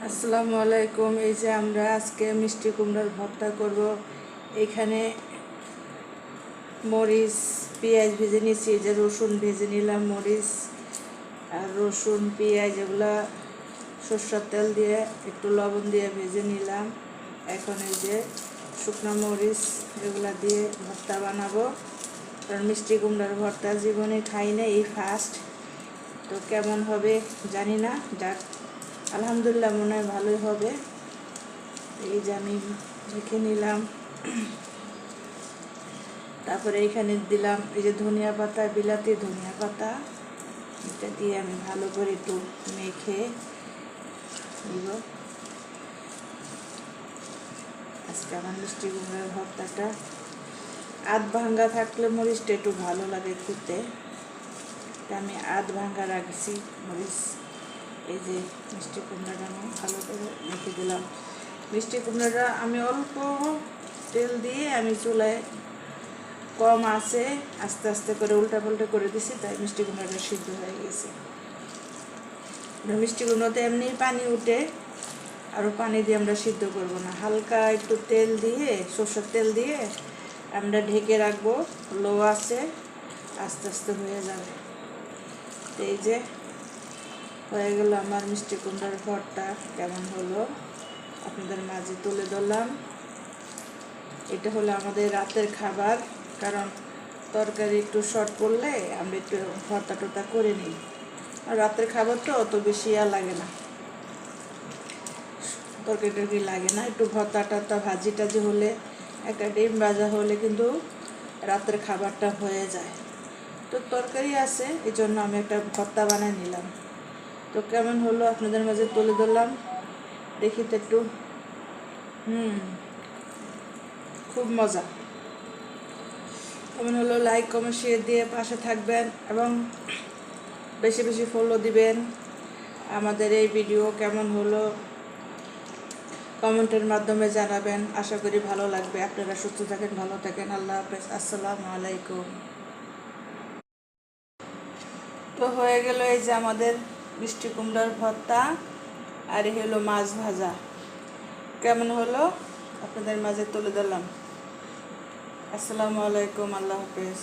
আসসালামু আলাইকুম। এই যে আমরা আজকে মিষ্টি কুমড়ার ভর্তা করব। এখানে মরিচ পেঁয়াজ ভেজে নিচ্ছি, এই যে রসুন ভেজে নিলাম, মরিচ আর রসুন পেঁয়াজ এগুলা সরষের তেল দিয়ে একটু লবণ দিয়ে ভেজে নিলাম। এখন এই যে শুকনো মরিচ এগুলা দিয়ে ভর্তা বানাবো। কারণ মিষ্টি কুমড়ার ভর্তা জীবনে খাই না, এই ফার্স্ট। তো কেমন হবে জানি না, যাক আলহামদুলিল্লাহ মনে হয় ভালোই হবে। এই যে আমি রেখে নিলাম। তারপরে এইখানে দিলাম এই যে ধনিয়া পাতা, বিলাতি ধনিয়া পাতা, এটা দিয়ে আমি ভালো করে একটু মেখে নিব। আজকে আমার মিষ্টি কুমড়ার ভর্তাটা আধ ভাঙ্গা থাকলে মরিচটা একটু ভালো লাগে খেতে, আমি আধ ভাঙ্গা রাখছি মরিচ। এই যে মিষ্টি কুমড়াটা আমি ভালো করে মেখে দিলাম। মিষ্টি কুমড়াটা আমি অল্প তেল দিয়ে আমি চুলায় কম আছে আস্তে আস্তে করে উল্টা পাল্টা করে দিছি, তাই মিষ্টি কুমড়াটা সিদ্ধ হয়ে গেছে। মিষ্টি কুমড়াতে এমনি পানি উঠে, আরও পানি দিয়ে আমরা সিদ্ধ করব না, হালকা একটু তেল দিয়ে সরষের তেল দিয়ে আমরা ঢেকে রাখবো, লো আছে, আস্তে আস্তে হয়ে যাবে। তো এই যে হয়ে গেল আমার মিষ্টি কুমড়ার ভর্তা। কেমন হলো আপনাদের মাঝে তুলে ধরলাম। এটা হলো আমাদের রাতের খাবার, কারণ তরকারি একটু শর্ট পড়লে আমরা একটু ভর্তা টর্তা করে নিই। আর রাতের খাবার তো অত বেশি আর লাগে না, তরকারি টরকারি লাগে না, একটু ভর্তা টর্তা ভাজি টাজি হলে, একটা ডিম ভাজা হলে কিন্তু রাতের খাবারটা হয়ে যায়। তো তরকারি আছে, এই জন্য আমি একটা ভর্তা বানিয়ে নিলাম। তো কেমন হলো আপনাদের মাঝে তুলে ধরলাম, দেখি তো একটু। খুব মজা। কেমন হলো লাইক কমেন্ট শেয়ার দিয়ে পাশে থাকবেন এবং বেশি বেশি ফলো দিবেন। আমাদের এই ভিডিও কেমন হলো কমেন্টের মাধ্যমে জানাবেন। আশা করি ভালো লাগবে। আপনারা সুস্থ থাকেন, ভালো থাকেন। আল্লাহ হাফেজ, আসসালামু আলাইকুম। তো হয়ে গেল এই যে আমাদের মিষ্টি কুমড়ার ভর্তা, আর এই হলো মাছ ভাজা। কেমন হলো আপনাদের মাঝে তুলে দিলাম। আসসালামু আলাইকুম, আল্লাহ হাফেজ।